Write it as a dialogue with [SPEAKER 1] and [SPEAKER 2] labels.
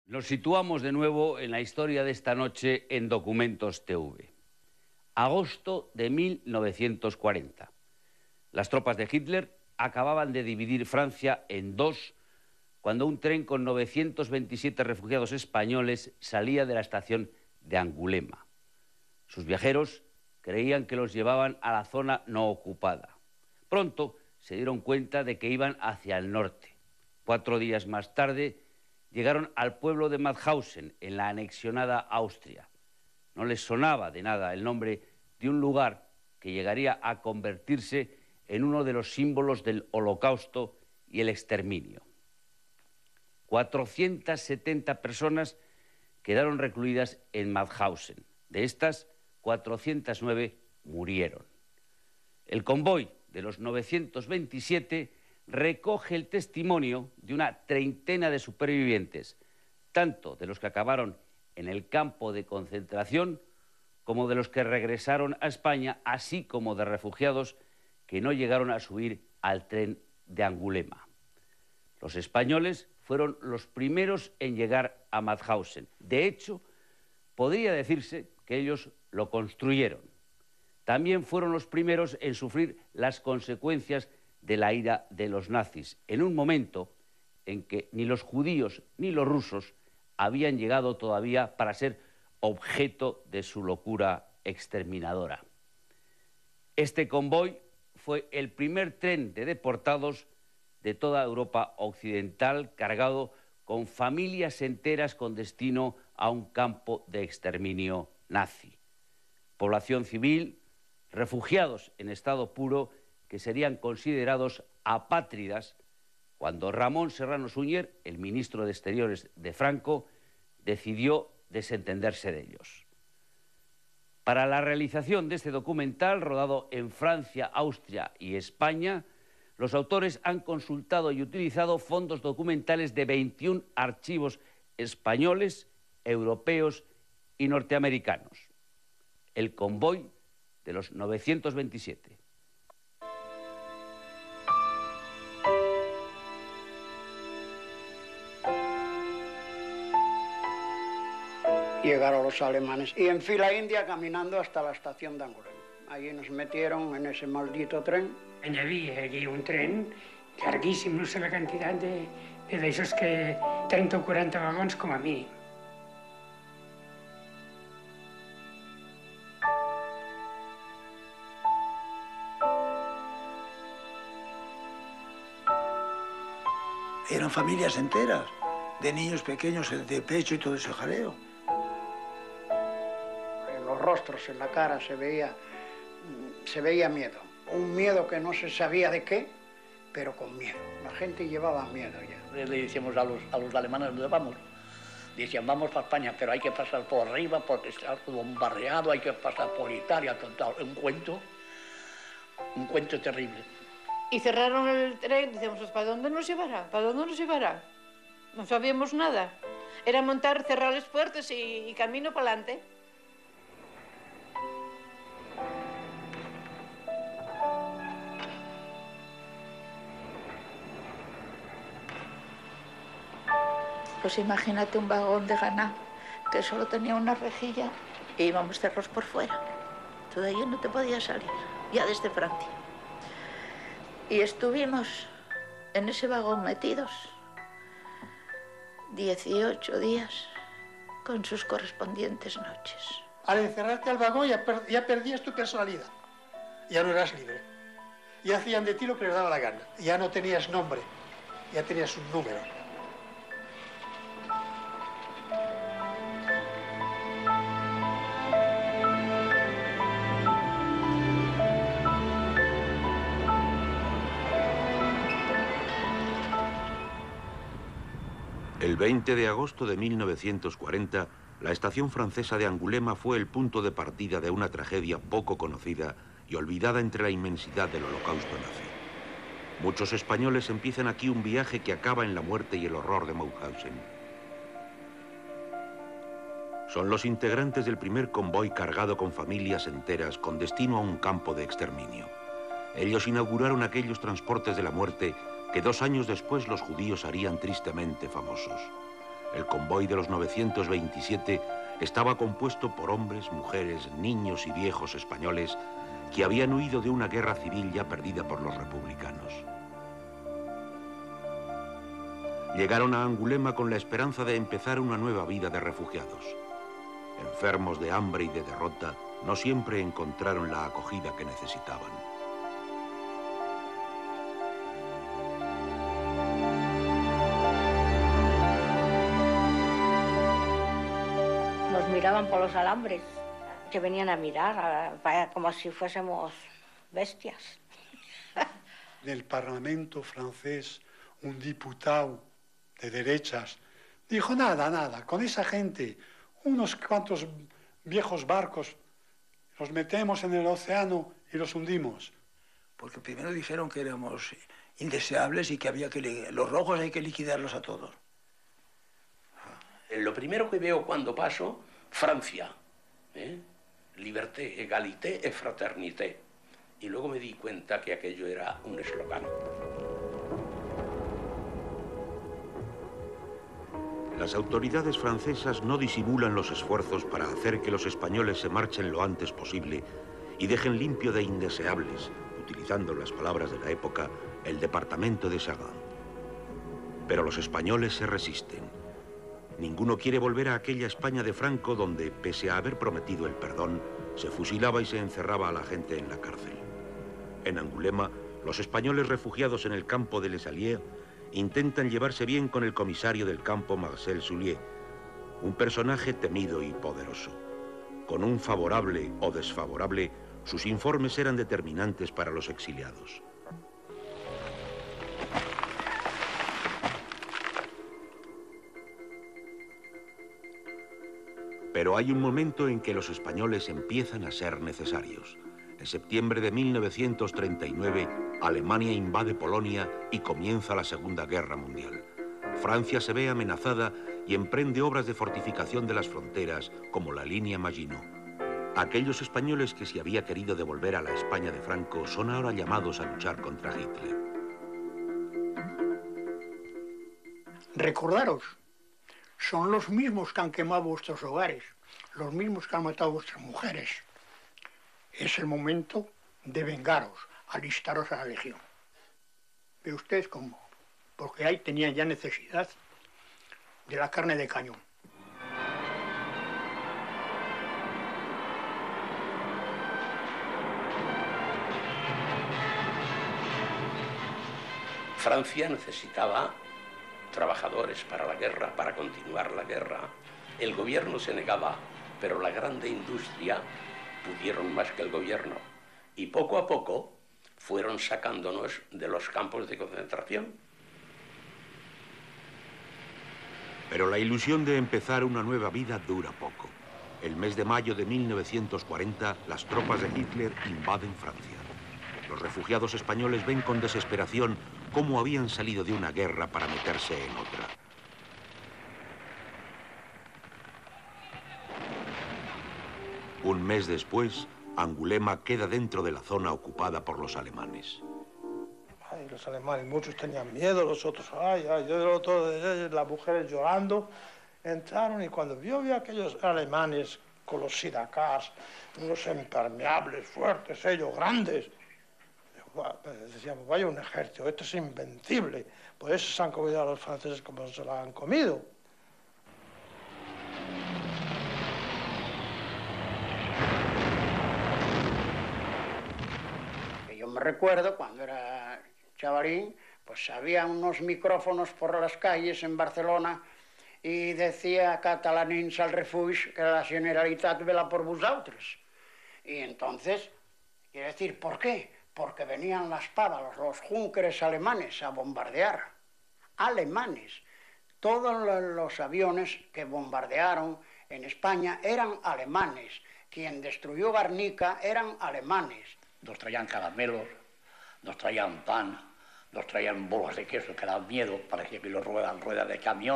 [SPEAKER 1] Nos situamos de nuevo en la historia de esta noche en Documentos TV. Agosto de 1940. Las tropas de Hitler acababan de dividir Francia en dos cuando un tren con 927 refugiados españoles salía de la estación de Angulema. Sus viajeros creían que los llevaban a la zona no ocupada. Pronto se dieron cuenta de que iban hacia el norte. 4 días más tarde llegaron al pueblo de Mauthausen, en la anexionada Austria. No les sonaba de nada el nombre de un lugar que llegaría a convertirse en uno de los símbolos del Holocausto y el exterminio. 470 personas quedaron recluidas en Mauthausen. De estas, 409 murieron. El convoy de los 927 recoge el testimonio de una treintena de supervivientes, tanto de los que acabaron en el campo de concentración como de los que regresaron a España, así como de refugiados que no llegaron a subir al tren de Angulema. Los españoles fueron los primeros en llegar a Mauthausen. De hecho, podría decirse que ellos lo construyeron. También fueron los primeros en sufrir las consecuencias de la ira de los nazis, en un momento en que ni los judíos ni los rusos habían llegado todavía para ser objeto de su locura exterminadora. Este convoy fue el primer tren de deportados de toda Europa occidental cargado con familias enteras con destino a un campo de exterminio nazi. Población civil, refugiados en estado puro que serían considerados apátridas cuando Ramón Serrano Suñer, el ministro de Exteriores de Franco, decidió desentenderse de ellos. Para la realización de este documental, rodado en Francia, Austria y España, los autores han consultado y utilizado fondos documentales de 21 archivos españoles, europeos y norteamericanos. El convoy de los 927.
[SPEAKER 2] Llegaron los alemanes y en fila india caminando hasta la estación de Angulema. Allí nos metieron en ese maldito tren.
[SPEAKER 3] Hi havia allí un tren llarguíssim, no sé la cantidad de esos que 30 o 40 vagons com a mínim.
[SPEAKER 4] Eran familias enteras, de niños pequeños de pecho y todo ese jaleo.
[SPEAKER 2] En los rostros, en la cara, se veía miedo. Un miedo que no se sabía de qué, pero con miedo. La gente llevaba miedo ya.
[SPEAKER 5] Le decíamos a los alemanes, ¿dónde vamos? Decían, vamos para España, pero hay que pasar por arriba porque está todo bombardeado, hay que pasar por Italia, total. Un cuento terrible.
[SPEAKER 6] Y cerraron el tren, decíamos, ¿para dónde nos llevará? ¿Para dónde nos llevará? No sabíamos nada. Era montar, cerrar las puertas y camino para adelante.
[SPEAKER 7] Pues imagínate un vagón de ganado que solo tenía una rejilla y íbamos cerros por fuera. Tú de ahí no te podías salir, ya desde Francia. Y estuvimos en ese vagón metidos 18 días con sus correspondientes noches.
[SPEAKER 8] Al encerrarte al vagón ya perdías tu personalidad, ya no eras libre. Ya hacían de ti lo que les daba la gana. Ya no tenías nombre, ya tenías un número.
[SPEAKER 9] El 20 de agosto de 1940, la estación francesa de Angulema fue el punto de partida de una tragedia poco conocida y olvidada entre la inmensidad del Holocausto nazi. Muchos españoles empiezan aquí un viaje que acaba en la muerte y el horror de Mauthausen. Son los integrantes del primer convoy cargado con familias enteras con destino a un campo de exterminio. Ellos inauguraron aquellos transportes de la muerte que 2 años después los judíos harían tristemente famosos. El convoy de los 927 estaba compuesto por hombres, mujeres, niños y viejos españoles que habían huido de una guerra civil ya perdida por los republicanos. Llegaron a Angulema con la esperanza de empezar una nueva vida de refugiados. Enfermos de hambre y de derrota, no siempre encontraron la acogida que necesitaban.
[SPEAKER 10] Nos miraban por los alambres, que venían a mirar, como si fuésemos bestias.
[SPEAKER 8] Del Parlamento francés, un diputado de derechas dijo, nada, con esa gente, unos cuantos viejos barcos, los metemos en el océano y los hundimos.
[SPEAKER 4] Porque primero dijeron que éramos indeseables y que había que los rojos hay que liquidarlos a todos.
[SPEAKER 11] Lo primero que veo cuando paso, Francia, liberté, égalité et fraternité. Y luego me di cuenta que aquello era un eslogan.
[SPEAKER 9] Las autoridades francesas no disimulan los esfuerzos para hacer que los españoles se marchen lo antes posible y dejen limpio de indeseables, utilizando las palabras de la época, el departamento de Chagrin. Pero los españoles se resisten. Ninguno quiere volver a aquella España de Franco donde, pese a haber prometido el perdón, se fusilaba y se encerraba a la gente en la cárcel. En Angulema, los españoles refugiados en el campo de Les Alliés intentan llevarse bien con el comisario del campo Marcel Soulier, un personaje temido y poderoso. Con un favorable o desfavorable, sus informes eran determinantes para los exiliados. Pero hay un momento en que los españoles empiezan a ser necesarios. En septiembre de 1939, Alemania invade Polonia y comienza la Segunda Guerra Mundial. Francia se ve amenazada y emprende obras de fortificación de las fronteras, como la línea Maginot. Aquellos españoles que se había querido devolver a la España de Franco son ahora llamados a luchar contra Hitler.
[SPEAKER 2] Recordaros, son los mismos que han quemado vuestros hogares, los mismos que han matado a vuestras mujeres. Es el momento de vengaros, alistaros a la legión. ¿Ve usted cómo? Porque ahí tenían ya necesidad de la carne de cañón.
[SPEAKER 11] Francia necesitaba trabajadores para la guerra, para continuar la guerra. El gobierno se negaba, pero la grande industria pudieron más que el gobierno. Y poco a poco fueron sacándonos de los campos de concentración.
[SPEAKER 9] Pero la ilusión de empezar una nueva vida dura poco. El mes de mayo de 1940, las tropas de Hitler invaden Francia. Los refugiados españoles ven con desesperación cómo habían salido de una guerra para meterse en otra. Un mes después, Angulema queda dentro de la zona ocupada por los alemanes.
[SPEAKER 12] Ay, los alemanes, muchos tenían miedo, los otros, las mujeres llorando. Entraron y cuando vi a aquellos alemanes con los sidacars, unos impermeables, fuertes, ellos, grandes, decíamos, vaya un ejército, esto es invencible. Por eso se han comido a los franceses como se la han comido.
[SPEAKER 2] Yo me recuerdo cuando era chavalín, pues había unos micrófonos por las calles en Barcelona y decía catalanins al refugi que la Generalitat vela por vosaltres. Y entonces, quiere decir, ¿por qué? Porque venían las pavas, los Junkers alemanes a bombardear. Alemanes. Todos los aviones que bombardearon en España eran alemanes. Quien destruyó Guernica eran alemanes.
[SPEAKER 5] Nos traían caramelos, nos traían pan, nos traían bolas de queso que daban miedo, parecía que los ruedas de camión.